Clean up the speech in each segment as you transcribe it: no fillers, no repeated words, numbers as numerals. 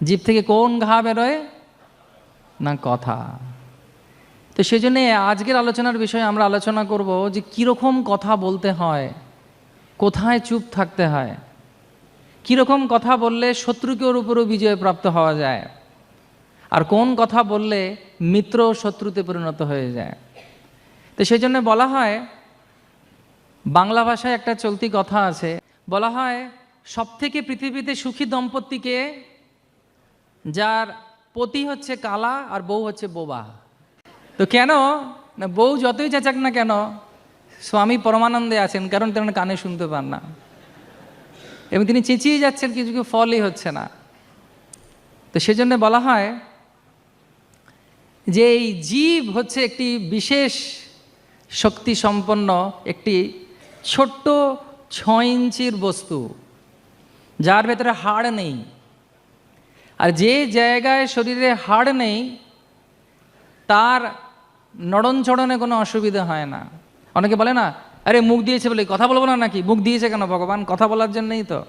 জিভ থেকে কোন ঘা বেরোয় না কথা। তো সেই জন্যে আজকের আলোচনার বিষয়ে আমরা আলোচনা করব যে কীরকম কথা বলতে হয়, কোথায় চুপ থাকতে হয়, কীরকম কথা বললে শত্রুকে ওর উপরও বিজয় প্রাপ্ত হওয়া যায়, আর কোন কথা বললে মিত্র শত্রুতে পরিণত হয়ে যায়। তো সেই জন্য বলা হয়, বাংলা ভাষায় একটা চলতি কথা আছে, বলা হয় সবথেকে পৃথিবীতে সুখী দম্পতিকে যার পতি হচ্ছে কালা আর বউ হচ্ছে বোবা। তো কেন না, বউ যতই চেঁচাক না কেন স্বামী পরমানন্দে আছেন, কারণ তেমন কানে শুনতে পান না এবং তিনি চেঁচিয়ে যাচ্ছেন, কিছু ফলই হচ্ছে না। তো সেজন্য বলা হয় যে এই জীব হচ্ছে একটি বিশেষ শক্তি সম্পন্ন একটি ছোট্ট 6 ইঞ্চির বস্তু, যার ভেতরে হাড় নেই। আর যে জায়গায় শরীরে হাড় নেই তার নড়নচড়নে কোনো অসুবিধা হয় না। অনেকে বলে না, আরে মুখ দিয়েছে বলে কথা বলবো না নাকি? মুখ দিয়েছে কেন? ভগবান কথা বলার জন্যই তো।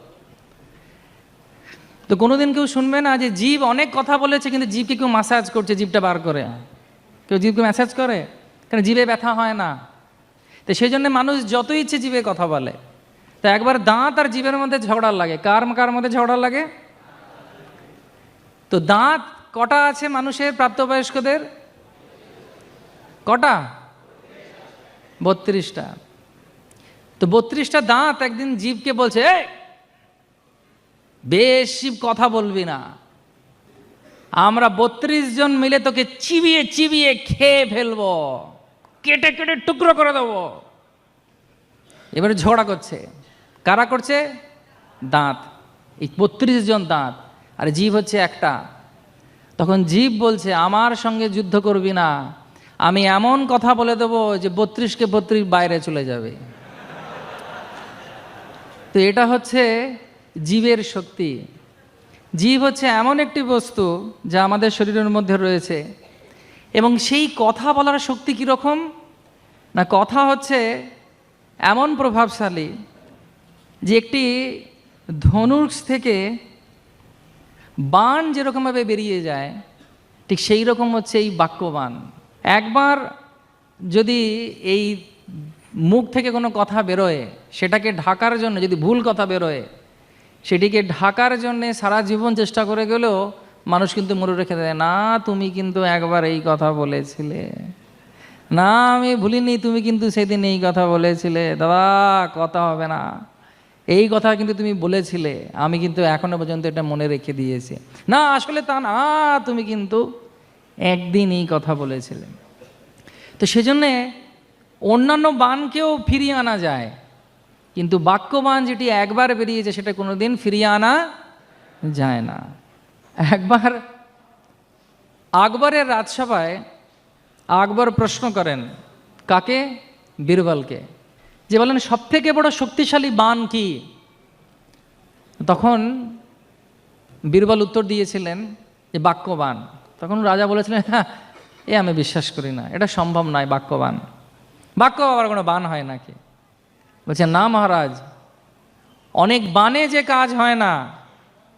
তো কোনোদিন কেউ শুনবে না যে জীব অনেক কথা বলেছে কিন্তু জীবকে কেউ ম্যাসাজ করছে, জীবটা বার করে। কেউ জীবকে ম্যাসাজ করে? কারণ জীবে ব্যথা হয় না। তো সেই জন্য মানুষ যত ইচ্ছে জীবে কথা বলে। তো একবার দাঁত আর জীবের মধ্যে ঝগড়া লাগে। কার কার মধ্যে ঝগড়া লাগে? তো দাঁত কটা আছে মানুষের, প্রাপ্তবয়স্কদের? কটা? 32টা। তো 32টা দাঁত একদিন জীবকে বলছে, বেশি কথা বলবি না, আমরা 32 জন মিলে তোকে চিবিয়ে চিবিয়ে খেয়ে ফেলবো, কেটে কেটে টুকরো করে দেবো। এবারে ঝগড়া করছে। কারা করছে? দাঁত। এই 32 জন দাঁত, আর জীব হচ্ছে একটা। তখন জীব বলছে, আমার সঙ্গে যুদ্ধ করবি না, আমি এমন কথা বলে দেবো যে 32কে 32 বাইরে চলে যাবে। তো এটা হচ্ছে জীবের শক্তি। জীব হচ্ছে এমন একটি বস্তু যা আমাদের শরীরের মধ্যে রয়েছে, এবং সেই কথা বলার শক্তি কীরকম না, কথা হচ্ছে এমন প্রভাবশালী যে একটি ধনুষ থেকে বাণ যেরকমভাবে বেরিয়ে যায়, ঠিক সেই রকম হচ্ছে এই বাক্যবাণ। একবার যদি এই মুখ থেকে কোনো কথা বেরোয়, সেটাকে ঢাকার জন্য, যদি ভুল কথা বেরোয়, সেটিকে ঢাকার জন্যে সারা জীবন চেষ্টা করে গেলেও মানুষ কিন্তু মনে রেখে দেয়, না তুমি কিন্তু একবার এই কথা বলেছিলে, না আমি ভুলিনি, তুমি কিন্তু সেদিন এই কথা বলেছিলে, দাদা কথা হবে না, এই কথা কিন্তু তুমি বলেছিলে, আমি কিন্তু এখনো পর্যন্ত এটা মনে রেখে দিয়েছি, না আসলে তা না, তুমি কিন্তু একদিন এই কথা বলেছিলে। তো সেজন্যে অন্যান্য বাণকেও ফিরিয়ে আনা যায়, কিন্তু বাক্যবাণ যেটি একবার বেরিয়েছে সেটা কোনোদিন ফিরিয়ে আনা যায় না। একবার আকবরের রাজসভায় আকবর প্রশ্ন করেন, কাকে? বীরবলকে, যে বলেন সবথেকে বড় শক্তিশালী বাণ কি? তখন বীরবল উত্তর দিয়েছিলেন যে বাক্যবাণ। তখন রাজা বলেছিলেন, হ্যাঁ আমি বিশ্বাস করি না, এটা সম্ভব নয়, বাক্যবাণ, বাক্য আবার কোনো বাণ হয় নাকি? বলছে, না মহারাজ, অনেক বাণে যে কাজ হয় না,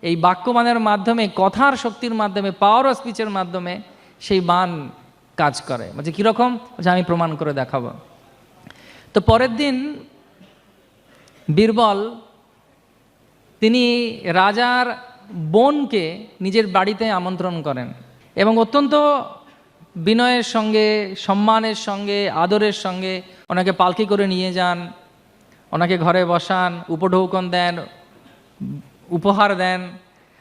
এই বাক্যবাণের মাধ্যমে, কথার শক্তির মাধ্যমে, পাওয়ার অফ স্পিচের মাধ্যমে সেই বাণ কাজ করে। বলছে কীরকম? বলছে আমি প্রমাণ করে দেখাবো। তো পরের দিন বীরবল তিনি রাজার বোনকে নিজের বাড়িতে আমন্ত্রণ করেন এবং অত্যন্ত বিনয়ের সঙ্গে, সম্মানের সঙ্গে, আদরের সঙ্গে ওনাকে পালকি করে নিয়ে যান, ওনাকে ঘরে বসান, উপঢৌকন দেন, উপহার দেন,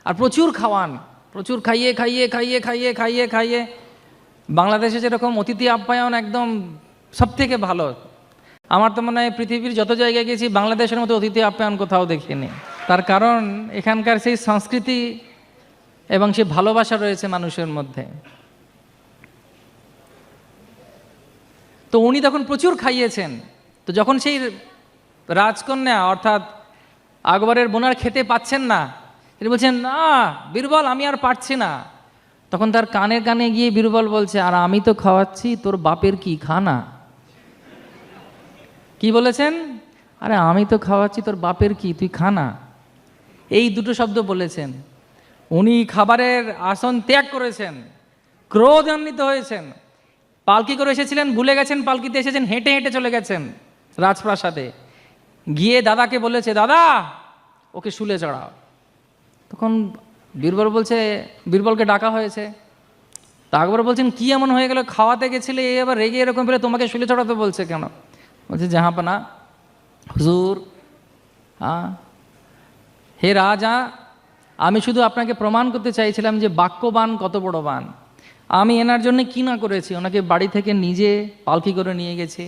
আর প্রচুর খাওয়ান, প্রচুর খাইয়ে খাইয়ে খাইয়ে খাইয়ে খাইয়ে খাইয়ে। বাংলাদেশে যেরকম অতিথি আপ্যায়ন একদম সব থেকে ভালো, আমার তো মনে হয় পৃথিবীর যত জায়গায় গেছি বাংলাদেশের মতো অতিথি আপ্যায়ন কোথাও দেখিনি। তার কারণ এখানকার সেই সংস্কৃতি এবং সেই ভালোবাসা রয়েছে মানুষের মধ্যে। তো উনি তখন প্রচুর খাইয়েছেন। তো যখন সেই রাজকন্যা অর্থাৎ আকবরের বোনার খেতে পাচ্ছেন না, তিনি বলছেন, না বীরবল আমি আর পারছি না। তখন তার কানে কানে গিয়ে বীরবল বলছে, আর আমি তো খাওয়াচ্ছি, তোর বাপের কি, খা না। কি বলেছেন? আরে আমি তো খাওয়াচ্ছি, তোর বাপের কি, তুই খা না। এই দুটো শব্দ বলেছেন। উনি খাবারের আসন ত্যাগ করেছেন, ক্রোধান্বিত হয়েছেন, পালকি করে এসেছিলেন, ভুলে গেছেন পালকিতে এসেছেন, হেঁটে হেঁটে চলে গেছেন রাজপ্রাসাদে। গিয়ে দাদাকে বলেছে, দাদা ওকে শুলে চড়াও। তখন বীরবলকে ডাকা হয়েছে। তা আকবর বলছেন, কি এমন হয়ে গেল, খাওয়াতে গেছিলে এ আবার রেগে এরকম বলে তোমাকে শুলে চড়াতে বলছে কেন? বলছে, জাহাঁপনা হুজুর, হে রাজা, আমি শুধু আপনাকে প্রমাণ করতে চাইছিলাম যে বাক্যবান কত বড় বান। আমি এনার জন্য কি না করেছি, ওনাকে বাড়ি থেকে নিজে পালকি করে নিয়ে গেছি,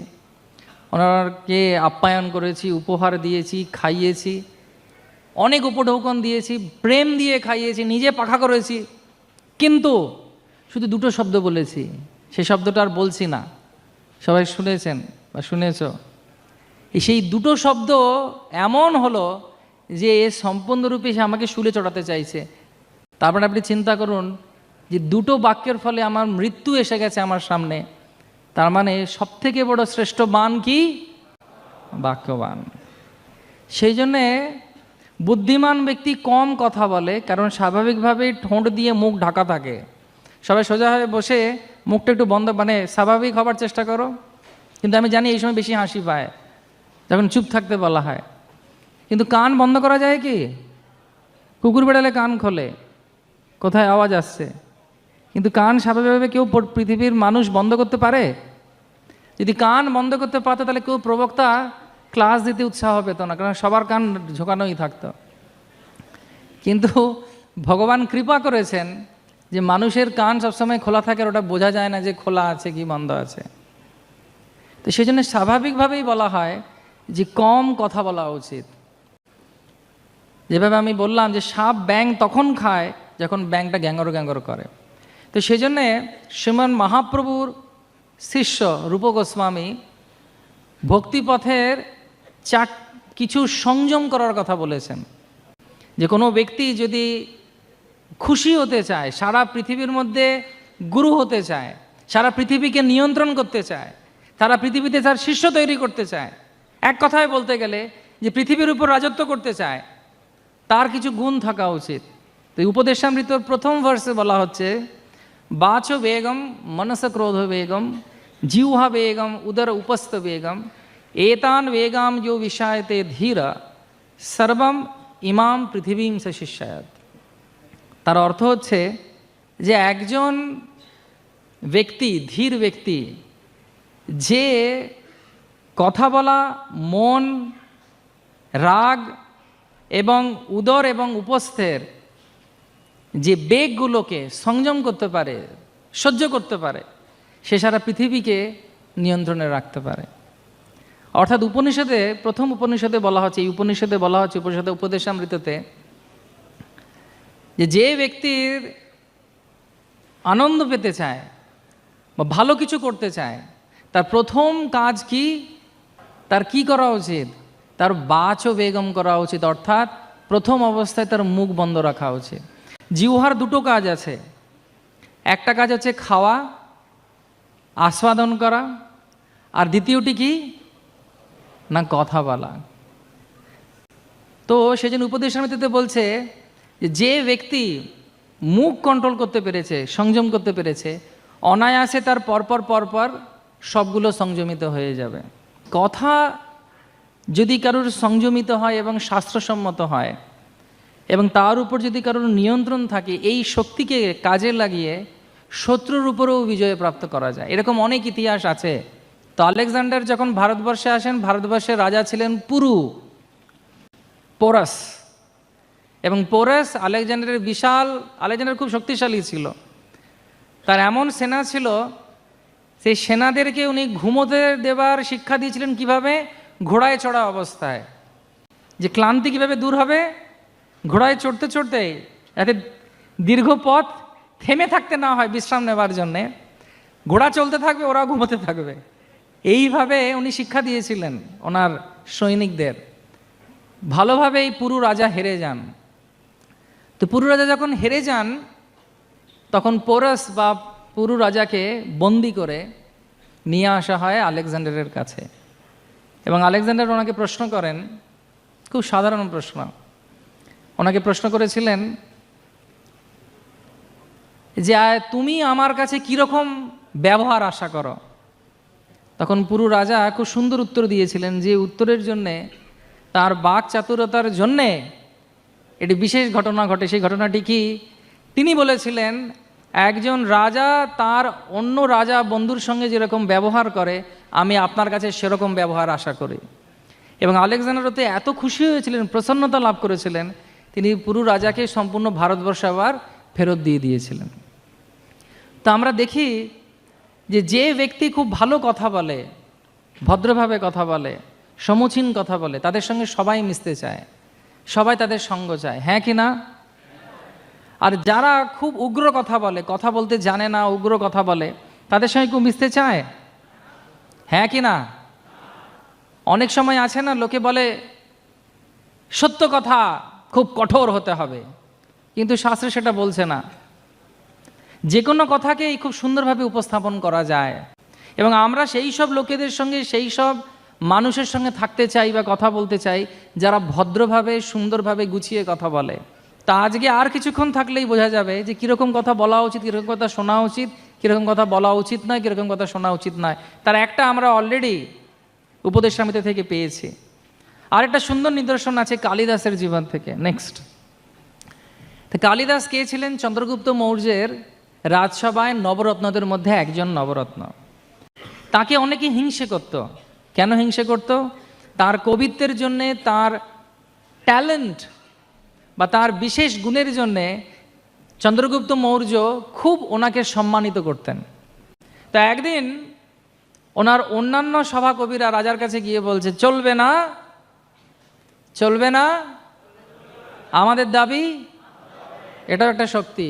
ওনাকে আপ্যায়ন করেছি, উপহার দিয়েছি, খাইয়েছি, অনেক উপঢৌকন দিয়েছি, প্রেম দিয়ে খাইয়েছি, নিজে পাখা করেছি, কিন্তু শুধু দুটো শব্দ বলেছি, সে শব্দটা আর বলছি না। সবাই শুনেছেন বা শুনেছ? সেই দুটো শব্দ এমন হলো যে সম্পূর্ণরূপে সে আমাকে শুলে চড়াতে চাইছে। তারপরে আপনি চিন্তা করুন যে দুটো বাক্যের ফলে আমার মৃত্যু এসে গেছে আমার সামনে। তার মানে সবথেকে বড় শ্রেষ্ঠ বান কি? বাক্যবান। সেই জন্যে বুদ্ধিমান ব্যক্তি কম কথা বলে, কারণ স্বাভাবিকভাবেই ঠোঁট দিয়ে মুখ ঢাকা থাকে। সবাই সোজা হয়ে বসে মুখটা একটু বন্ধ, মানে স্বাভাবিক হবার চেষ্টা করো। কিন্তু আমি জানি এই সময় বেশি হাসি পায় যখন চুপ থাকতে বলা হয়। কিন্তু কান বন্ধ করা যায় কি? কুকুর বেড়ালে কান খোলে, কোথায় আওয়াজ আসছে, কিন্তু কান স্বাভাবিকভাবে কেউ পৃথিবীর মানুষ বন্ধ করতে পারে? যদি কান বন্ধ করতে পারতো তাহলে কেউ প্রবক্তা ক্লাস দিতে উৎসাহ পেত না, কারণ সবার কান ঝোঁকানোই থাকতো। কিন্তু ভগবান কৃপা করেছেন যে মানুষের কান সবসময় খোলা থাকে, ওটা বোঝা যায় না যে খোলা আছে কি বন্ধ আছে। তো সেই জন্য স্বাভাবিকভাবেই বলা হয় যে কম কথা বলা উচিত। যেভাবে আমি বললাম যে সাপ ব্যাঙ তখন খায় যখন ব্যাঙটা গ্যাঙ্গর গ্যাঙ্গর করে। তো সেই জন্যে শ্রীমান মহাপ্রভুর শিষ্য রূপ গোস্বামী ভক্তিপথের কিছু সংযম করার কথা বলেছেন। যে কোনো ব্যক্তি যদি খুশি হতে চায়, সারা পৃথিবীর মধ্যে গুরু হতে চায়, সারা পৃথিবীকে নিয়ন্ত্রণ করতে চায়, সারা পৃথিবীতে তার শিষ্য তৈরি করতে চায়, এক কথায় বলতে গেলে যে পৃথিবীর উপর রাজত্ব করতে চায়, তার কিছু গুণ থাকা উচিত। তো উপদেশামৃতর প্রথম ভার্সে বলা হচ্ছে, বাচ বেগম মনস ক্রোধ বেগম জিহ্বা বেগম উদর উপস্থ বেগম এতান বেগাম যো বিষায়তে ধীর সর্বম ইমাম পৃথিবীম সে শিষ্যায়ত। তার অর্থ হচ্ছে যে একজন ব্যক্তি, ধীর ব্যক্তি, যে কথা বলা, মন, রাগ এবং উদর এবং উপস্থের যে বেগগুলোকে সংযম করতে পারে, সহ্য করতে পারে, সে সারা পৃথিবীকে নিয়ন্ত্রণে রাখতে পারে। অর্থাৎ উপনিষদে, প্রথম উপনিষদে বলা হচ্ছে, এই উপনিষদে বলা হচ্ছে, উপনিষদে উপদেশামৃততে, যে ব্যক্তির আনন্দ পেতে চায় বা ভালো কিছু করতে চায়, তার প্রথম কাজ কি? তার কি করা উচিত? তার বাচ বেগম করা উচিত, অর্থাৎ প্রথম অবস্থায় তার মুখ বন্ধ রাখা উচিত। জিহ্বার দুটো কাজ আছে, একটা কাজ হচ্ছে খাওয়া, আস্বাদন করা, আর দ্বিতীয়টি কি না কথা বলা। তো সেজন্য উপদেশামৃততে বলছে যে ব্যক্তি মুখ কন্ট্রোল করতে পেরেছে, সংযম করতে পেরেছে, অনায়াসে তার পরপর সবগুলো সংযমিত হয়ে যাবে। কথা যদি কারোর সংযমিত হয় এবং শাস্ত্রসম্মত হয় এবং তার উপর যদি কারোর নিয়ন্ত্রণ থাকে, এই শক্তিকে কাজে লাগিয়ে শত্রুর উপরেও বিজয় প্রাপ্ত করা যায়। এরকম অনেক ইতিহাস আছে। তো আলেকজান্ডার যখন ভারতবর্ষে আসেন, ভারতবর্ষের রাজা ছিলেন পোরাস, এবং পোরাস আলেকজান্ডার খুব শক্তিশালী ছিল। তার এমন সেনা ছিল, সেই সেনাদেরকে উনি ঘুমোতে দেবার শিক্ষা দিয়েছিলেন কিভাবে? ঘোড়ায় চড়া অবস্থায়। যে ক্লান্তি কিভাবে দূর হবে? ঘোড়ায় চড়তে চড়তে, যাতে দীর্ঘ পথ থেমে থাকতে না হয় বিশ্রাম নেবার জন্যে, ঘোড়া চলতে থাকবে, ওরা ঘুমোতে থাকবে। এইভাবে উনি শিক্ষা দিয়েছিলেন ওনার সৈনিকদের। ভালোভাবে এই পুরু রাজা হেরে যান। তো পুরু রাজা যখন হেরে যান, তখন পোরাস বা পুরু রাজাকে বন্দি করে নিয়ে আসা হয় আলেকজান্ডারের কাছে। এবং আলেকজান্ডার ওনাকে প্রশ্ন করেন, খুব সাধারণ প্রশ্ন। ওনাকে প্রশ্ন করেছিলেন যে তুমি আমার কাছে কীরকম ব্যবহার আশা করো। তখন পুরু রাজা খুব সুন্দর উত্তর দিয়েছিলেন, যে উত্তরের জন্যে তার বাক চাতুরতার জন্যে এটি বিশেষ ঘটনা ঘটে। সেই ঘটনাটি কি, তিনি বলেছিলেন একজন রাজা তার অন্য রাজা বন্ধুর সঙ্গে যেরকম ব্যবহার করে আমি আপনার কাছে সেরকম ব্যবহার আশা করি। এবং আলেকজান্ডার ওতে এত খুশি হয়েছিলেন, প্রসন্নতা লাভ করেছিলেন, তিনি পুরো রাজাকে সম্পূর্ণ ভারতবর্ষ আবার ফেরত দিয়ে দিয়েছিলেন। তো আমরা দেখি যে ব্যক্তি খুব ভালো কথা বলে, ভদ্রভাবে কথা বলে, সমীচীন কথা বলে, তাদের সঙ্গে সবাই মিশতে চায়, সবাই তাদের সঙ্গ চায়, হ্যাঁ কি না? আর যারা খুব উগ্র কথা বলে, কথা বলতে জানে না, উগ্র কথা বলে, তাদের সঙ্গে কেউ মিশতে চায়, হ্যাঁ কি না? অনেক সময় আছে না, লোকে বলে সত্য কথা খুব কঠোর হতে হবে, কিন্তু শাস্ত্রে সেটা বলছে না। যে কোনো কথাকেই খুব সুন্দরভাবে উপস্থাপন করা যায়। এবং আমরা সেই সব লোকেদের সঙ্গে, সেই সব মানুষের সঙ্গে থাকতে চাই বা কথা বলতে চাই যারা ভদ্রভাবে, সুন্দরভাবে গুছিয়ে কথা বলে। তা আজকে আর কিছুক্ষণ থাকলেই বোঝা যাবে যে কীরকম কথা বলা উচিত, কীরকম কথা শোনা উচিত, কীরকম কথা বলা উচিত নয়, কীরকম কথা শোনা উচিত নয়। তার একটা আমরা অলরেডি উপদেশ সমিতি থেকে পেয়েছি। আর একটা সুন্দর নিদর্শন আছে কালিদাসের জীবন থেকে। নেক্সট, তো কালিদাস কে ছিলেন? চন্দ্রগুপ্ত মৌর্যের রাজসভায় নবরত্নদের মধ্যে একজন নবরত্ন। তাকে অনেকে হিংসে করত। কেন হিংসে করত? তার কবিত্বের জন্যে, তার ট্যালেন্ট বা তার বিশেষ গুণের জন্যে চন্দ্রগুপ্ত মৌর্য খুব ওনাকে সম্মানিত করতেন। তা একদিন ওনার অন্যান্য সভাকবিরা রাজার কাছে গিয়ে বলছে, চলবে না, চলবে না, আমাদের দাবি, এটাও একটা শক্তি।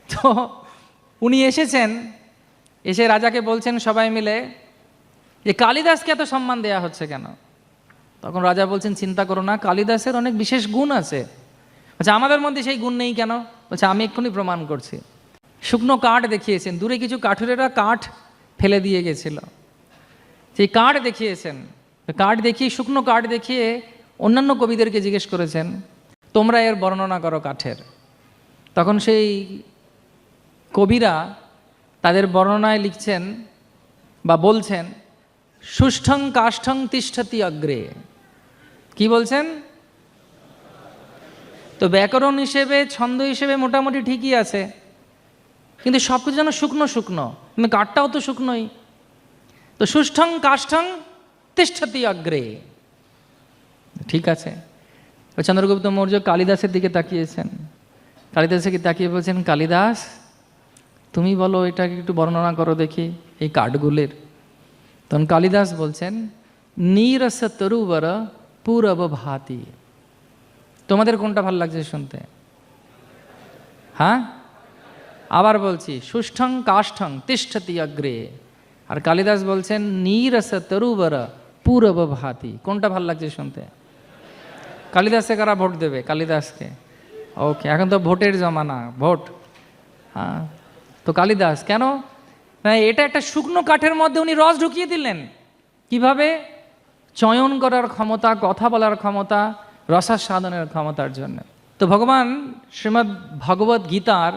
তো উনি এসেছেন, এসে রাজাকে বলছেন সবাই মিলে যে কালিদাসকে এত সম্মান দেয়া হচ্ছে কেন? তখন রাজা বলছেন, চিন্তা করো না, কালিদাসের অনেক বিশেষ গুণ আছে। বলছে আমাদের মধ্যে সেই গুণ নেই কেন? বলছে আমি এক্ষুনি প্রমাণ করছি। শুকনো কাঠ দেখিয়েছেন, দূরে কিছু কাঠুরেরা কাঠ ফেলে দিয়ে গেছিল, সেই কাঠ দেখিয়েছেন। কাঠ দেখিয়ে, শুকনো কাঠ দেখিয়ে অন্যান্য কবিদেরকে জিজ্ঞেস করেছেন, তোমরা এর বর্ণনা করো কাঠের। তখন সেই কবিরা তাদের বর্ণনায় লিখছেন বা বলছেন, সুষ্ঠং কাষ্ঠং তিষ্ঠতি অগ্রে। কি বলছেন? তো ব্যাকরণ হিসেবে, ছন্দ হিসেবে মোটামুটি ঠিকই আছে, কিন্তু সব কিছু যেন শুকনো শুকনো, কিন্তু কাঠটাও তো শুকনোই। তো সুষ্ঠং কাষ্ঠং তিষ্ঠতি অগ্রে, ঠিক আছে। চন্দ্রগুপ্ত মৌর্য কালিদাসের দিকে তাকিয়েছেন, কালিদাসকে তাকিয়ে বলছেন, কালিদাস তুমি বলো, এটাকে একটু বর্ণনা করো দেখি এই কাঠগুলির। তখন কালিদাস বলছেন, নীরস তরুবর পূরব ভাতি। তোমাদের কোনটা ভাল লাগছে শুনতে? হ্যাঁ, আবার বলছি, সুষ্ঠং কাষ্ঠং তিষ্ঠতি অগ্রে। আর কালিদাস বলছেন, নীরস তরুবর পূরব ভাতি। কোনটা ভাল লাগছে শুনতে? কালিদাসে কারা ভোট দেবে? কালিদাসকে। ওকে, এখন তো ভোটের জমানা, ভোট। হ্যাঁ, তো কালিদাস কেন না, এটা একটা শুকনো কাঠের মধ্যে উনি রস ঢুকিয়ে দিলেন। কিভাবে? চয়ন করার ক্ষমতা, কথা বলার ক্ষমতা, রসাস্বাদনের ক্ষমতার জন্য। তো ভগবান শ্রীমদ্ ভগবদ্ গীতার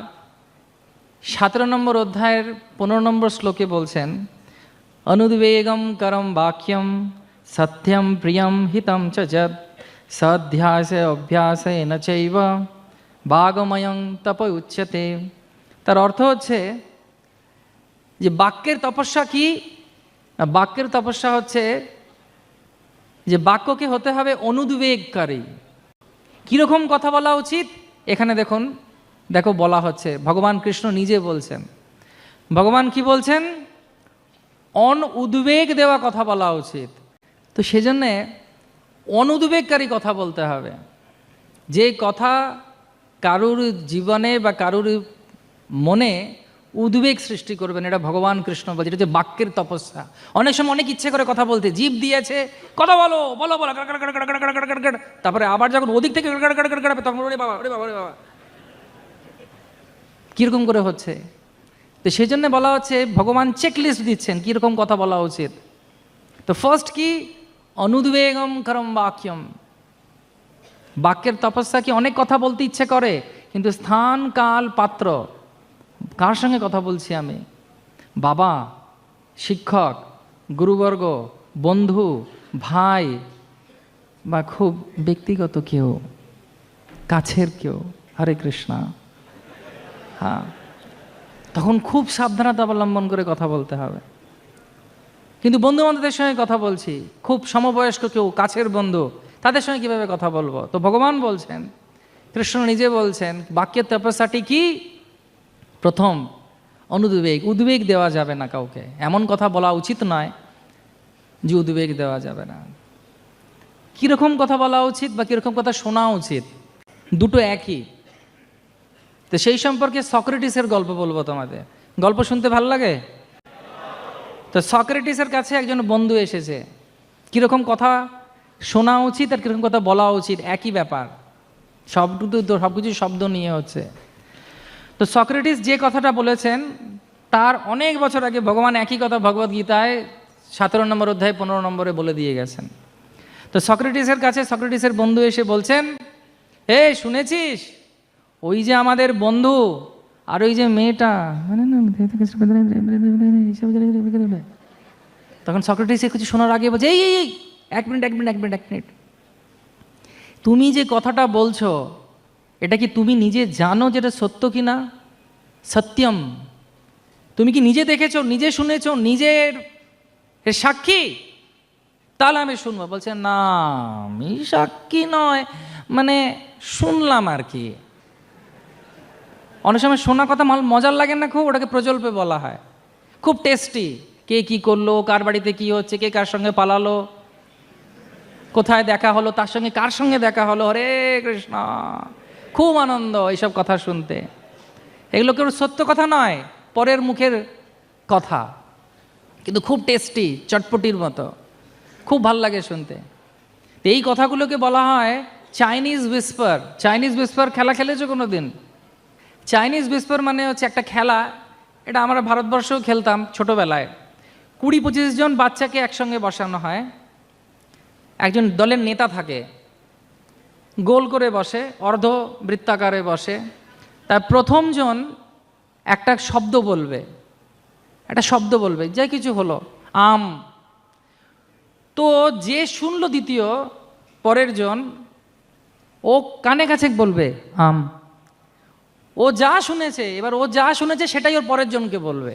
17 নম্বর অধ্যায়ের 15 নম্বর শ্লোকে বলছেন, অনুদ্বেগম করম বাক্যম সত্যম প্রিয়ম হিতম চ যৎ সধ্যাসে অভ্যাসে ন চৈব বাগময়ং তপ উচ্যতে। তার অর্থ হচ্ছে যে বাক্যের তপস্যা কি? বাক্যের তপস্যা হচ্ছে যে বাক্যকে হতে হবে অনুদ্বেগকারী। কীরকম কথা বলা উচিত? এখানে দেখো বলা হচ্ছে, ভগবান কৃষ্ণ নিজে বলছেন। ভগবান কি বলছেন? অনুদ্বেগ দেওয়া কথা বলা উচিত। তো সেজন্যে অনুদ্বেগকারী কথা বলতে হবে, যে কথা কারুর জীবনে বা কারুর মনে উদ্বেগ সৃষ্টি করবেন। এটা ভগবান কৃষ্ণ বলছে, এটা হচ্ছে বাক্যের তপস্যা। অনেক সময় অনেক ইচ্ছে করে কথা বলতে, জীব দিয়েছে কথা বলো বলো বলো, তারপরে আবার যখন ওদিক থেকে তখন ওরে বাবা ওরে বাবা ওরে বাবা, কীরকম করে হচ্ছে। তো সেই জন্য বলা হচ্ছে, ভগবান চেকলিস্ট দিচ্ছেন কীরকম কথা বলা উচিত। তো ফার্স্ট কি? অনুদ্বেগম করম বাক্যম। বাক্যের তপস্যা কি? অনেক কথা বলতে ইচ্ছে করে, কিন্তু স্থান কাল পাত্র কার সঙ্গে কথা বলছি আমি? বাবা, শিক্ষক, গুরুবর্গ, বন্ধু, ভাই, বা খুব ব্যক্তিগত কেউ, কাছের কেউ? হরে কৃষ্ণা। হ্যাঁ, তখন খুব সাবধানতা অবলম্বন করে কথা বলতে হবে। কিন্তু বন্ধু বান্ধবদের সঙ্গে কথা বলছি, খুব সমবয়স্ক কেউ, কাছের বন্ধু, তাদের সঙ্গে কিভাবে কথা বলবো? তো ভগবান বলছেন, কৃষ্ণ নিজে বলছেন, বাক্যের তপস্যাটি কি? প্রথম, অনুদ্বেগ। উদ্বেগ দেওয়া যাবে না কাউকে, এমন কথা বলা উচিত নয় যে উদ্বেগ দেওয়া যাবে না। কীরকম কথা বলা উচিত বা কীরকম কথা শোনা উচিত, দুটো একই। তো সেই সম্পর্কে সক্রেটিসের গল্প বলবো তোমাদের। গল্প শুনতে ভালো লাগে? তো সক্রেটিসের কাছে একজন বন্ধু এসেছে। কীরকম কথা শোনা উচিত আর কীরকম কথা বলা উচিত, একই ব্যাপার। সব কিছু শব্দ নিয়ে হচ্ছে। তো সক্রেটিস যে কথাটা বলেছেন তার অনেক বছর আগে ভগবান একই কথা ভগবদ্গীতায় 17 নম্বর অধ্যায় 15 নম্বরে বলে দিয়ে গেছেন। তো সক্রেটিসের কাছে সক্রেটিসের বন্ধু এসে বলছেন, শুনেছিস ওই যে আমাদের বন্ধু আর ওই যে মেয়েটা, তখন সক্রেটিস কিছু শোনার আগে বলছে, এই এক মিনিট, তুমি যে কথাটা বলছো এটা কি তুমি নিজে জানো যেটা সত্য কি না? সত্যম, তুমি কি নিজে দেখেছো, নিজে শুনেছো, নিজের সাক্ষী? তাহলে আমি শুনবো। বলছে, না আমি সাক্ষী নয়, মানে শুনলাম আর কি। অনেক সময় শোনা কথা মজার লাগে না খুব, ওটাকে প্রজল্পে বলা হয়, খুব টেস্টি। কে কি করলো, কার বাড়িতে কি হচ্ছে, কে কার সঙ্গে পালালো, কোথায় দেখা হলো, তার সঙ্গে কার সঙ্গে দেখা হলো, হরে কৃষ্ণ, খুব আনন্দ এইসব কথা শুনতে। এগুলো কেউ সত্য কথা নয়, পরের মুখের কথা, কিন্তু খুব টেস্টি, চটপটির মতো, খুব ভাল লাগে শুনতে। এই কথাগুলোকে বলা হয় চাইনিজ হুইসপার। চাইনিজ হুইসপার খেলা খেলেছো কোনো দিন? চাইনিজ হুইসপার মানে হচ্ছে একটা খেলা, এটা আমরা ভারতবর্ষেও খেলতাম ছোটোবেলায়। 20-25 জন বাচ্চাকে একসঙ্গে বসানো হয়, একজন দলের নেতা থাকে, গোল করে বসে, অর্ধ বৃত্তাকারে বসে। তার প্রথম জন একটা শব্দ বলবে, যা কিছু হলো, আম। তো যে শুনলো দ্বিতীয়, পরের জন, ও কানে কাছে বলবে আম। ও যা শুনেছে সেটাই ওর পরের জনকে বলবে।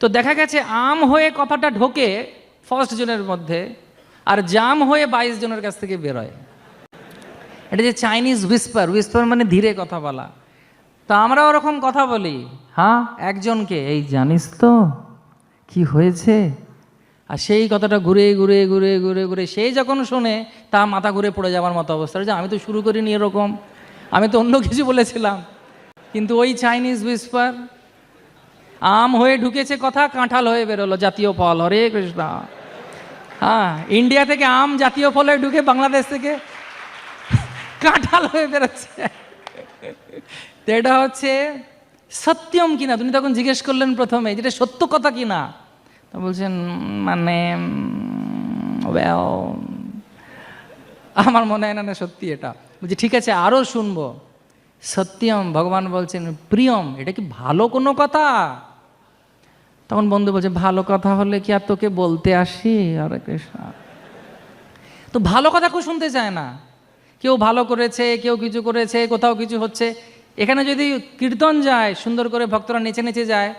তো দেখা গেছে আম হয়ে কথাটা ঢোকে ফার্স্ট জনের মধ্যে, আর জাম হয়ে 22 জনের কাছ থেকে বেরোয়। এটা যে চাইনিজ হুইসপার মানে ধীরে কথা বলা। তা আমরা ওরকম কথা বলি, হ্যাঁ, একজনকে, এই জানিস তো কি হয়েছে, আর সেই কথাটা ঘুরে ঘুরে সেই যখন শোনে তা মাথা ঘুরে পড়ে যাওয়ার মতো অবস্থা, যে আমি তো শুরু করিনি এরকম, আমি তো অন্য কিছু বলেছিলাম। কিন্তু ওই চাইনিজ হুইসপার, আম হয়ে ঢুকেছে কথা, কাঁঠাল হয়ে বেরোলো জাতীয় ফল, হরে কৃষ্ণ। হ্যাঁ, ইন্ডিয়া থেকে আম জাতীয় ফলে ঢুকে বাংলাদেশ থেকে কাঁঠাল হয়ে বেরোচ্ছে। তো এটা হচ্ছে সত্যম কিনা, তুমি তখন জিজ্ঞেস করলেন প্রথমে, যেটা সত্য কথা কিনা। তো বলছেন, মানে আমার মনে হয় না সত্যি এটা। বলছি ঠিক আছে, আরও শুনবো। সত্যম, ভগবান বলছেন প্রিয়ম, এটা কি ভালো কোনো কথা? তখন বন্ধু বলছে, ভালো কথা হলে কি আর তোকে বলতে আসি, হরে কৃষ্ণ। তো ভালো কথা কেউ শুনতে চায় না। কেউ ভালো করেছে, কেউ কিছু করেছে, কোথাও কিছু হচ্ছে, এখানে যদি কীর্তন যায় সুন্দর করে, ভক্তরা নেচে নেচে যায়,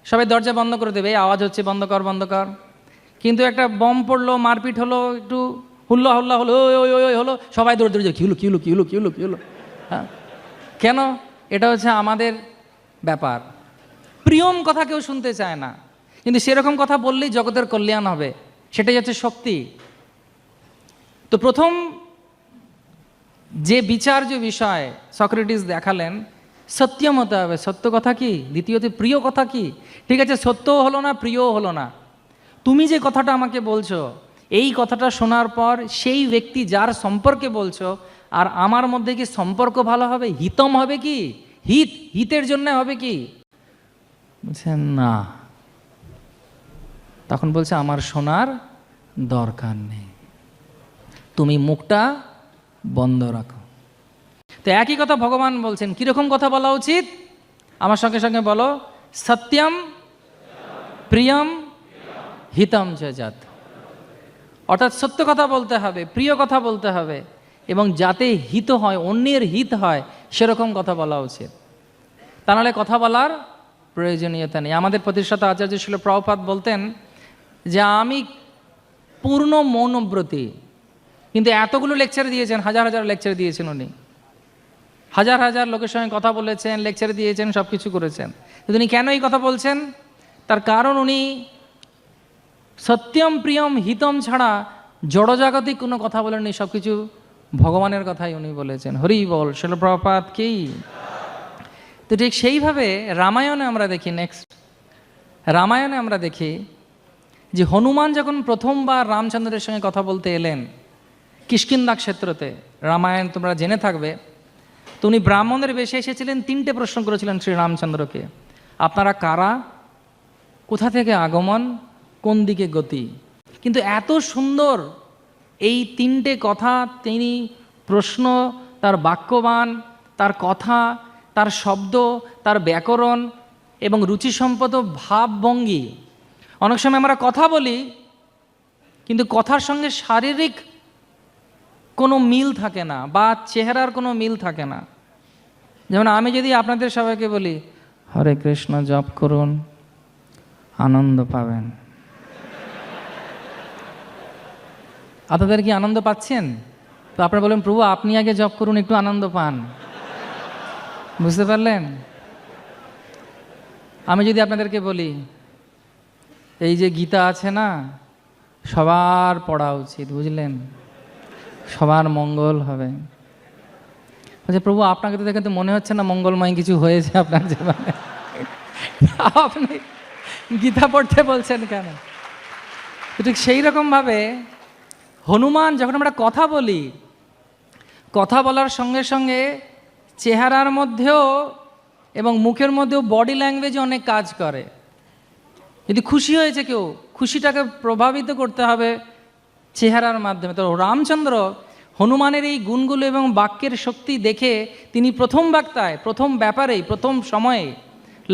সবাই দরজা বন্ধ করে দেবে, আওয়াজ হচ্ছে, বন্ধ কর। কিন্তু একটা বম পড়লো, মারপিট হলো, একটু হুল্লা হলো, ওই হলো, সবাই দৌড়ে যায়, কি হলো। হ্যাঁ, কেন? এটা হচ্ছে আমাদের ব্যাপার। প্রিয়ম কথা কেউ শুনতে চায় না, কিন্তু সেরকম কথা বললেই জগতের কল্যাণ হবে, সেটাই হচ্ছে শক্তি। তো প্রথম যে বিচার্য বিষয় সক্রেটিস দেখালেন, সত্যম হতে হবে, সত্য কথা কি। দ্বিতীয়ত প্রিয় কথা কি। ঠিক আছে, সত্যও হলো না, প্রিয়ও হলো না। তুমি যে কথাটা আমাকে বলছো, এই কথাটা শোনার পর সেই ব্যক্তি যার সম্পর্কে বলছো আর আমার মধ্যে কি সম্পর্ক ভালো হবে, হিতম হবে কি, হিতের জন্য হবে কি? বলছেন না। তখন বলছে, আমার শোনার দরকার নেই, তুমি মুখটা বন্ধ রাখো। তো একই কথা ভগবান বলছেন, কিরকম কথা বলা উচিত? আমার সঙ্গে সঙ্গে বলো, সত্যম প্রিয়ম হিতম চ যৎ। অর্থাৎ সত্য কথা বলতে হবে, প্রিয় কথা বলতে হবে, এবং যাতে হিত হয়, অন্যের হিত হয় সেরকম কথা বলা উচিত। তা নাহলে কথা বলার প্রয়োজনীয়তা নেই। আমাদের প্রতিষ্ঠাতা আচার্য শিল প্রভুপাদ বলতেন যে আমি পূর্ণ মৌনব্রতী, কিন্তু এতগুলো লেকচার দিয়েছেন, হাজার হাজার লেকচার দিয়েছেন উনি, হাজার হাজার লোকের সঙ্গে কথা বলেছেন, লেকচার দিয়েছেন, সব কিছু করেছেন। কিন্তু উনি কেন এই কথা বলছেন? তার কারণ উনি সত্যম প্রিয়ম হিতম ছাড়া জড়জাগতিক কোনো কথা বলেননি, সব কিছু ভগবানের কথাই উনি বলেছেন। হরি বল, শিল প্রভুপাদ কি। তো ঠিক সেইভাবে রামায়ণে আমরা দেখি, রামায়ণে আমরা দেখি যে হনুমান যখন প্রথমবার রামচন্দ্রের সঙ্গে কথা বলতে এলেন কিষ্কিন্ধা ক্ষেত্রতে, রামায়ণ তোমরা জেনে থাকবে, তো উনি ব্রাহ্মণের বেশে এসেছিলেন, 3টে প্রশ্ন করেছিলেন শ্রী রামচন্দ্রকে। আপনারা কারা, কোথা থেকে আগমন, কোন দিকে গতি। কিন্তু এত সুন্দর এই 3টে কথা, তিনি প্রশ্ন, তার বাক্যবান, তার কথা, তার শব্দ, তার ব্যাকরণ এবং রুচিসম্পদ ভাবভঙ্গি। অনেক সময় আমরা কথা বলি কিন্তু কথার সঙ্গে শারীরিক কোনো মিল থাকে না, বা চেহারার কোনো মিল থাকে না। যেমন আমি যদি আপনাদের সবাইকে বলি হরে কৃষ্ণ জপ করুন, আনন্দ পাবেন, আপনাদের কি আনন্দ পাচ্ছেন? তো আপনারা বলেন প্রভু আপনি আগে জপ করুন, একটু আনন্দ পান। বুঝতে পারলেন? আমি যদি আপনাদেরকে বলি এই যে গীতা আছে না, সবার পড়া উচিত, বুঝলেন, সবার মঙ্গল হবে। বলছে প্রভু আপনাকে তো দেখে তো মনে হচ্ছে না মঙ্গলময় কিছু হয়েছে আপনার জীবনে, আপনি গীতা পড়তে বলছেন কেন? ঠিক সেই রকমভাবে হনুমান, যখন আমরা কথা বলি, কথা বলার সঙ্গে সঙ্গে চেহারার মধ্যেও এবং মুখের মধ্যেও বডি ল্যাঙ্গুয়েজ অনেক কাজ করে। যদি খুশি হয়েছে কেউ, খুশিটাকে প্রভাবিত করতে হবে চেহারার মাধ্যমে। তো রামচন্দ্র হনুমানের এই গুণগুলো এবং বাক্যের শক্তি দেখে তিনি প্রথম বার্তায়, প্রথম ব্যাপারেই, প্রথম সময়ে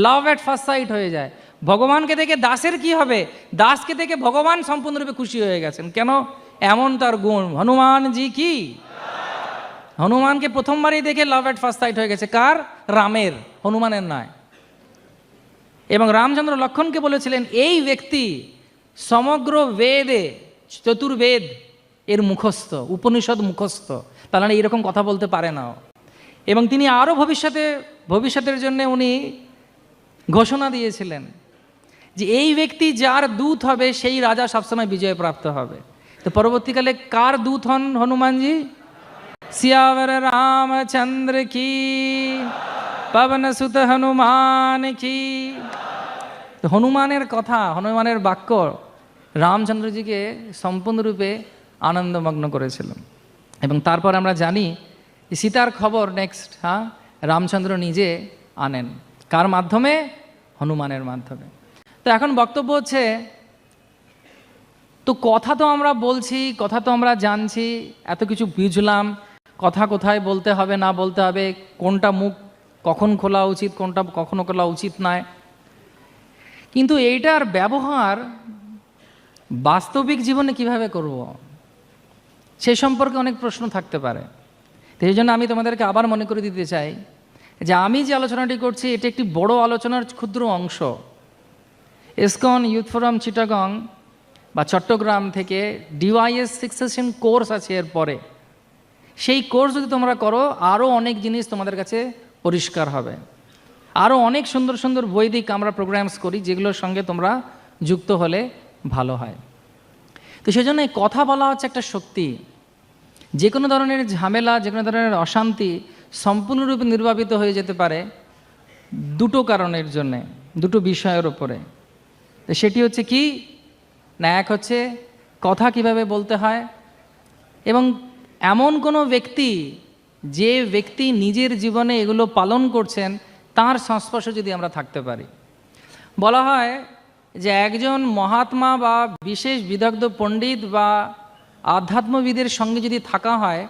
লাভ অ্যাট ফার্স্ট সাইট হয়ে যায়। ভগবানকে দেখে দাসের কি হবে, দাসকে দেখে ভগবান সম্পূর্ণরূপে খুশি হয়ে গেছেন। কেন? এমন তার গুণ। হনুমানজি কি, হনুমানকে প্রথমবারই দেখে লাভ অ্যাট ফার্স্ট সাইট হয়ে গেছে। কার? রামের, হনুমানের নয়। এবং রামচন্দ্র লক্ষ্মণকে বলেছিলেন এই ব্যক্তি সমগ্র বেদে, চতুর্বেদ এর মুখস্থ, উপনিষদ মুখস্থ, তাহলে এরকম কথা বলতে পারে না। এবং তিনি আরও ভবিষ্যতের জন্য উনি ঘোষণা দিয়েছিলেন যে এই ব্যক্তি যার দূত হবে সেই রাজা সবসময় বিজয়প্রাপ্ত হবে। তো পরবর্তীকালে কার দূত হন হনুমানজি? সিয়াवर রামচন্দ্র কি, পবন সুত হনুমান কি। তো হনুমানের কথা, হনুমানের বাক্য রামচন্দ্রজিকে সম্পূর্ণরূপে আনন্দমগ্ন করেছিল। এবং তারপর আমরা জানি সীতার খবর নেক্সট, রামচন্দ্র নিজে আনেন। কার মাধ্যমে? হনুমানের মাধ্যমে। তো এখন বক্তব্য হচ্ছে, তো কথা তো আমরা বলছি, কথা তো আমরা জানছি, এত কিছু বুঝলাম, কথা কোথায় বলতে হবে না বলতে হবে, কোনটা মুখ কখন খোলা উচিত, কোনটা কখনো খোলা উচিত নয়, কিন্তু এইটার ব্যবহার বাস্তবিক জীবনে কিভাবে করব, সে সম্পর্কে অনেক প্রশ্ন থাকতে পারে। তো এই জন্য আমি তোমাদেরকে আবার মনে করে দিতে চাই যে আমি যে আলোচনাটি করছি এটি একটি বড় আলোচনার ক্ষুদ্র অংশ। ইসকন ইউথ ফোরাম চিটাগং বা চট্টগ্রাম থেকে ডিওয়াইএস সাকসেশন কোর্স আছে এর পরে। সেই কোর্স যদি তোমরা করো আরও অনেক জিনিস তোমাদের কাছে পরিষ্কার হবে। আরও অনেক সুন্দর সুন্দর বৈদিক আমরা প্রোগ্রামস করি যেগুলোর সঙ্গে তোমরা যুক্ত হলে ভালো হয়। তো সেই জন্য কথা বলা হচ্ছে একটা শক্তি। যে কোনো ধরনের ঝামেলা, যে কোনো ধরনের অশান্তি সম্পূর্ণরূপে নির্বাপিত হয়ে যেতে পারে দুটো কারণের জন্যে, দুটো বিষয়ের ওপরে। তো সেটি হচ্ছে কি না, এক হচ্ছে কথা কিভাবে বলতে হয়, এবং এমন কোনো ব্যক্তি যে ব্যক্তি নিজের জীবনে এগুলো পালন করছেন তার সংস্পর্শে যদি আমরা থাকতে পারি। বলা হয় যে একজন মহাত্মা বা বিশেষ বিদগ্ধ পণ্ডিত বা আধ্যাত্মবিদের সঙ্গে যদি থাকা হয়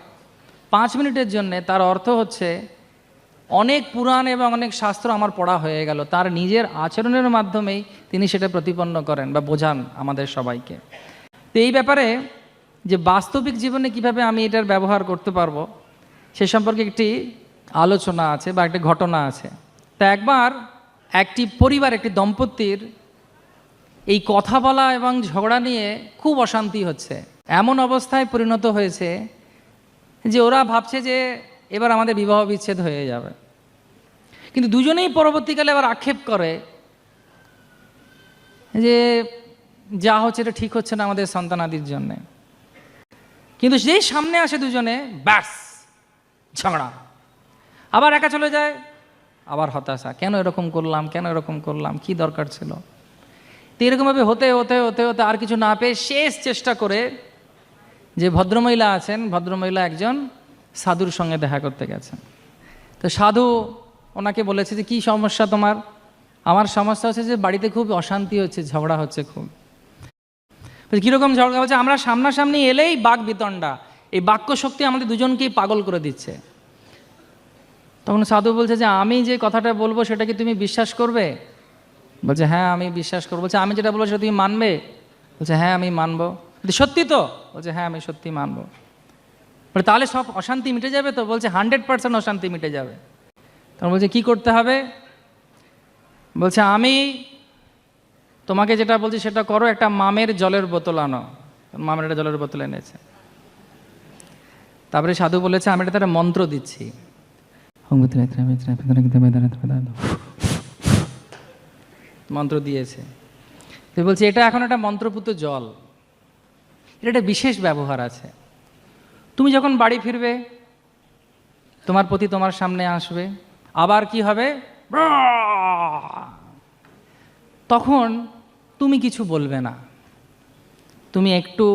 5 মিনিটের জন্যে, তার অর্থ হচ্ছে অনেক পুরাণ এবং অনেক শাস্ত্র আমার পড়া হয়ে গেল, তার নিজের আচরণের মাধ্যমেই তিনি সেটা প্রতিপন্ন করেন বা বোঝান আমাদের সবাইকে। তো এই ব্যাপারে যে বাস্তবিক জীবনে কিভাবে আমি এটার ব্যবহার করতে পারবো সে সম্পর্কে একটি আলোচনা আছে বা একটি ঘটনা আছে। তা একবার একটি পরিবার, একটি দম্পতির এই কথা বলা এবং ঝগড়া নিয়ে খুব অশান্তি হচ্ছে। এমন অবস্থায় পরিণত হয়েছে যে ওরা ভাবছে যে এবার আমাদের বিবাহ বিচ্ছেদ হয়ে যাবে, কিন্তু দুজনেই পরবর্তীকালে আবার আক্ষেপ করে যে যা হচ্ছে এটা ঠিক হচ্ছে না আমাদের সন্তানাদির জন্যে। কিন্তু যেই সামনে আসে দুজনে, ব্যাস ঝগড়া, আবার একা চলে যায়, আবার হতাশা, কেন এরকম করলাম, কেন এরকম করলাম, কি দরকার ছিল। তো এরকমভাবে হতে হতে হতে হতে আর কিছু না পেয়ে শেষ চেষ্টা করে যে ভদ্রমহিলা আছেন, ভদ্রমহিলা একজন সাধুর সঙ্গে দেখা করতে গেছেন। তো সাধু ওনাকে বলেছে যে কী সমস্যা তোমার? আমার সমস্যা হচ্ছে যে বাড়িতে খুব অশান্তি হচ্ছে, ঝগড়া হচ্ছে খুব। কীরকম ঝগড়া হচ্ছে? আমরা সামনাসামনি এলেই বাক বিতণ্ডা, এই বাক্য শক্তি আমাদের দুজনকেই পাগল করে দিচ্ছে। তখন সাধু বলছে যে আমি যে কথাটা বলবো সেটা কি তুমি বিশ্বাস করবে? বলছে হ্যাঁ আমি বিশ্বাস করবো। বলছে আমি যেটা বলবো সেটা তুমি মানবে? বলছে হ্যাঁ আমি মানবো। সত্যি তো? বলছে হ্যাঁ আমি সত্যি মানবো। বলে তাহলে সব অশান্তি মিটে যাবে তো? বলছে 100% অশান্তি মিটে যাবে। তখন বলছে কি করতে হবে? বলছে আমি তোমাকে যেটা বলছি সেটা করো, একটা মামের জলের বোতল আনো। মামের একটা জলের বোতল এনেছে। তারপরে সাধু বলেছে আমি এটা একটা মন্ত্র দিচ্ছি। মন্ত্র দিয়েছে। তুই বলছি এটা এখন একটা মন্ত্রপুত জল, এটা একটা বিশেষ ব্যবহার আছে। তুমি যখন বাড়ি ফিরবে তোমার পতি তোমার সামনে আসবে, আবার কি হবে, তখন তুমি কিছু বলবে না, তুমি একটু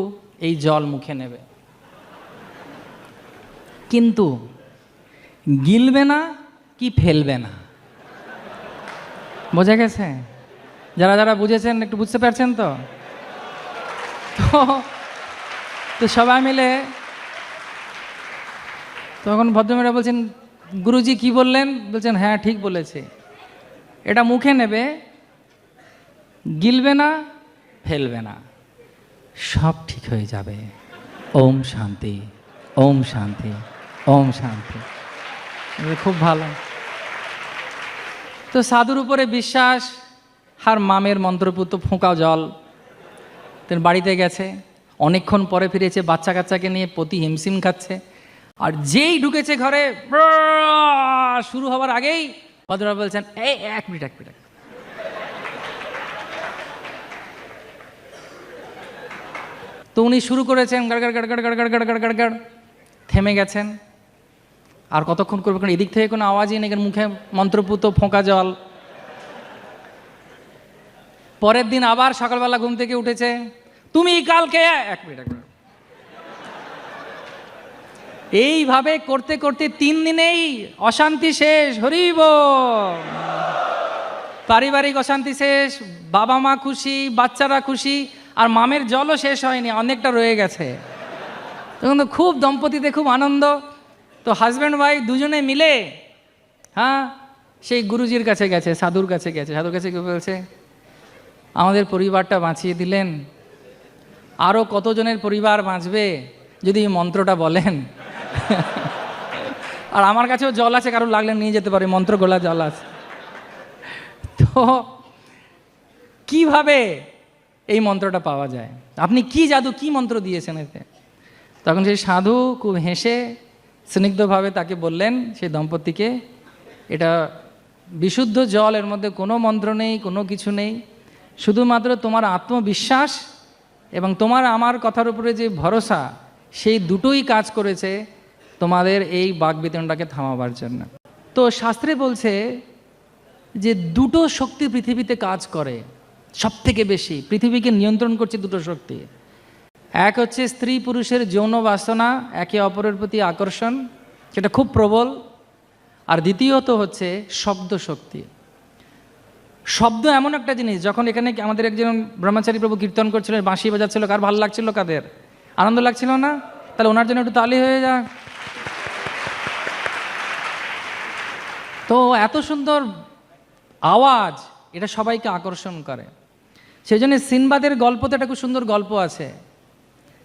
এই জল মুখে নেবে, কিন্তু গিলবে না কি ফেলবে না। বোঝা গেছে? যারা যারা বুঝেছেন একটু বুঝতে পারছেন তো? তো সবাই মিলে তখন ভদ্রমহিলা বলছেন গুরুজি কি বললেন? বলছেন হ্যাঁ ঠিক বলেছে, এটা মুখে নেবে, গিলবে না ফেলবে না, সব ঠিক হয়ে যাবে। ওম শান্তি, ওম শান্তি, ওম শান্তি। খুব ভালো। তো সাধুর উপরে বিশ্বাস, আর মামের মন্ত্রপুত ফোঁকা জল তিনি বাড়িতে গেছে। অনেকক্ষণ পরে ফিরেছে বাচ্চা কাচ্চাকে নিয়ে, পতি হিমশিম খাচ্ছে। আর যেই ঢুকেছে ঘরে শুরু হওয়ার আগেই ভদ্ররা বলছেন এই এক মিনিট এক মিনিট। তো উনি শুরু করেছেন গাড় গাড় গাড় গাড় গাড় গাড় গাড় গাড় গাড় গাড়, থেমে গেছেন। আর কতক্ষণ করবে? কারণ এদিক থেকে কোনো আওয়াজই নেই, মুখে মন্ত্রপুত ফোঁকা জল। পরের দিন আবার সকালবেলা ঘুম থেকে উঠেছে, তুমি কালকে এক মিনিট এক মিনিট। এইভাবে করতে করতে 3 দিনেই অশান্তি শেষ। হরিব, পারিবারিক অশান্তি শেষ, বাবা মা খুশি, বাচ্চারা খুশি, আর মামের জলও শেষ হয়নি, অনেকটা রয়ে গেছে। তখন তো খুব দম্পতিতে খুব আনন্দ। তো হাজব্যান্ড ওয়াইফ দুজনে মিলে সেই গুরুজির কাছে গেছে, সাধুর কাছে গেছে। সাধুর কাছে কেউ বলছে আমাদের পরিবারটা বাঁচিয়ে দিলেন, আরও কতজনের পরিবার বাঁচবে যদি এই মন্ত্রটা বলেন। আর আমার কাছেও জল আছে, কারো লাগলে নিয়ে যেতে পারে, মন্ত্র গোলা জল আছে। তো কিভাবে এই মন্ত্রটা পাওয়া যায়? আপনি কি জাদু, কি মন্ত্র দিয়েছেন এতে? তখন সেই সাধু খুব হেসে স্নিগ্ধভাবে তাকে বললেন, সেই দম্পতিকে, এটা বিশুদ্ধ জল, এর মধ্যে কোনো মন্ত্র নেই, কোনো কিছু নেই, শুধুমাত্র তোমার আত্মবিশ্বাস এবং তোমার আমার কথার উপরে যে ভরসা, সেই দুটোই কাজ করেছে তোমাদের এই বাকবিতণ্ডাকে থামাবার জন্য। তো শাস্ত্রে বলছে যে দুটো শক্তি পৃথিবীতে কাজ করে সব থেকে বেশি, পৃথিবীকে নিয়ন্ত্রণ করছে দুটো শক্তি। এক হচ্ছে স্ত্রী পুরুষের যৌন বাসনা, একে অপরের প্রতি আকর্ষণ, সেটা খুব প্রবল। আর দ্বিতীয়ত হচ্ছে শব্দ শক্তি। শব্দ এমন একটা জিনিস, যখন এখানে আমাদের একজন ব্রহ্মচারী প্রভু কীর্তন করছিলেন, বাঁশি বাজাচ্ছিল, কার ভালো লাগছিল? কাদের আনন্দ লাগছিল না? তাহলে ওনার জন্য একটু তালি হয়ে যাক। তো এত সুন্দর আওয়াজ, এটা সবাইকে আকর্ষণ করে। সেই জন্য সিনবাদের গল্পতে একটা খুব সুন্দর গল্প আছে,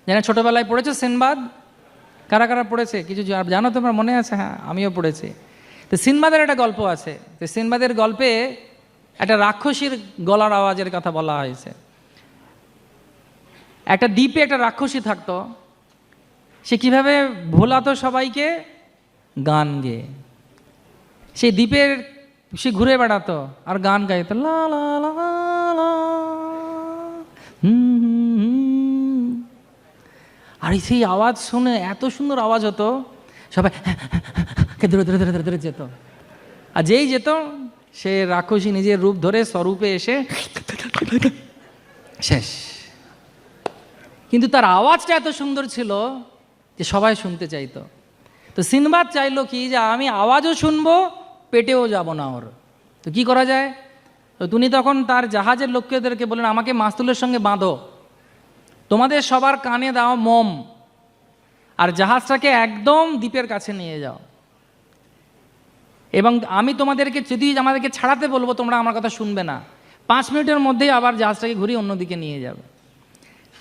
যেন ছোটোবেলায় পড়েছো সিনবাদ? কারা কারা পড়েছে? কিছু জানো তোমার মনে আছে? হ্যাঁ, আমিও পড়েছি। তো সিনবাদের একটা গল্প আছে। তো সিনবাদের গল্পে একটা রাক্ষসীর গলার আওয়াজের কথা বলা হয়েছে। একটা দ্বীপে একটা রাক্ষসী থাকতো, সে কিভাবে ভোলাতো সবাইকে? গান গেয়ে। সেই দ্বীপের সে ঘুরে বেড়াতো আর গান গাইতো, লা লা লা লা, আর সেই আওয়াজ শুনে এত সুন্দর আওয়াজ হতো, সবাই ধরে ধরে ধরে ধরে যেত। আর যেই যেত, সে রাক্ষসী নিজের রূপ ধরে স্বরূপে এসে শেষ। কিন্তু তার আওয়াজটা এত সুন্দর ছিল যে সবাই শুনতে চাইতো। তো সিনবাদ চাইলো কি, যে আমি আওয়াজও শুনবো, পেটেও যাব না ওর। তো কি করা যায়? তো তিনি তখন তার জাহাজের লোকদেরকে বললেন, আমাকে মাস্তুলের সঙ্গে বাঁধো, তোমাদের সবার কানে দাও মোম, আর জাহাজটাকে একদম দ্বীপের কাছে নিয়ে যাও, এবং আমি তোমাদেরকে যদি আমাদেরকে ছাড়াতে বলবো, তোমরা আমার কথা শুনবে না। 5 মিনিটের মধ্যেই আবার জাহাজটাকে ঘুরিয়ে অন্যদিকে নিয়ে যাবে।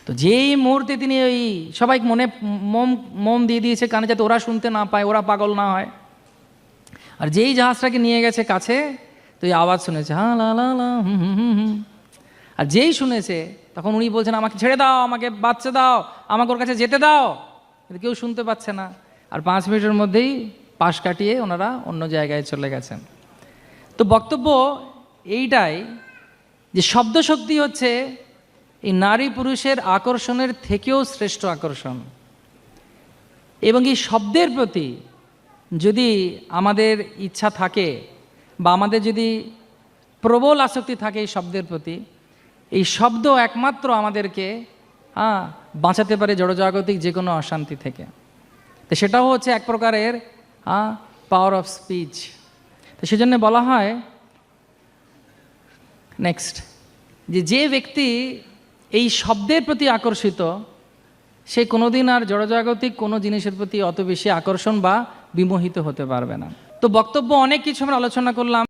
তো যেই মুহূর্তে তিনি ওই সবাই মনে মোম দিয়ে দিয়েছে কানে, যাতে ওরা শুনতে না পায়, ওরা পাগল না হয়। আর যেই জাহাজটাকে নিয়ে গেছে কাছে, তো এই আওয়াজ শুনেছে, হা লা লা লা, হুম হুম হুম হুম। আর যেই শুনেছে, তখন উনি বলছেন, আমাকে ছেড়ে দাও, আমাকে বাঁচতে দাও, আমাকে ওর কাছে যেতে দাও। কিন্তু কেউ শুনতে পাচ্ছে না। আর 5 মিনিটের মধ্যেই পাশ কাটিয়ে ওনারা অন্য জায়গায় চলে গেছেন। তো বক্তব্য এইটাই, যে শব্দশক্তি হচ্ছে এই নারী পুরুষের আকর্ষণের থেকেও শ্রেষ্ঠ আকর্ষণ। এবং এই শব্দের প্রতি যদি আমাদের ইচ্ছা থাকে, বা আমাদের যদি প্রবল আসক্তি থাকে এই শব্দের প্রতি, এই শব্দ একমাত্র আমাদেরকে বাঁচাতে পারে জড়জাগতিক যে কোনো অশান্তি থেকে। তো সেটাও হচ্ছে এক প্রকারের পাওয়ার অফ স্পিচ। তো সেজন্য বলা হয় নেক্সট, যে ব্যক্তি এই শব্দের প্রতি আকর্ষিত, সে কোনোদিন আর জড়জাগতিক কোনো জিনিসের প্রতি অত বেশি আকর্ষণ বা বিমোহিত হতে পারবে না। তো বক্তব্য অনেক কিছু আমরা আলোচনা করলাম।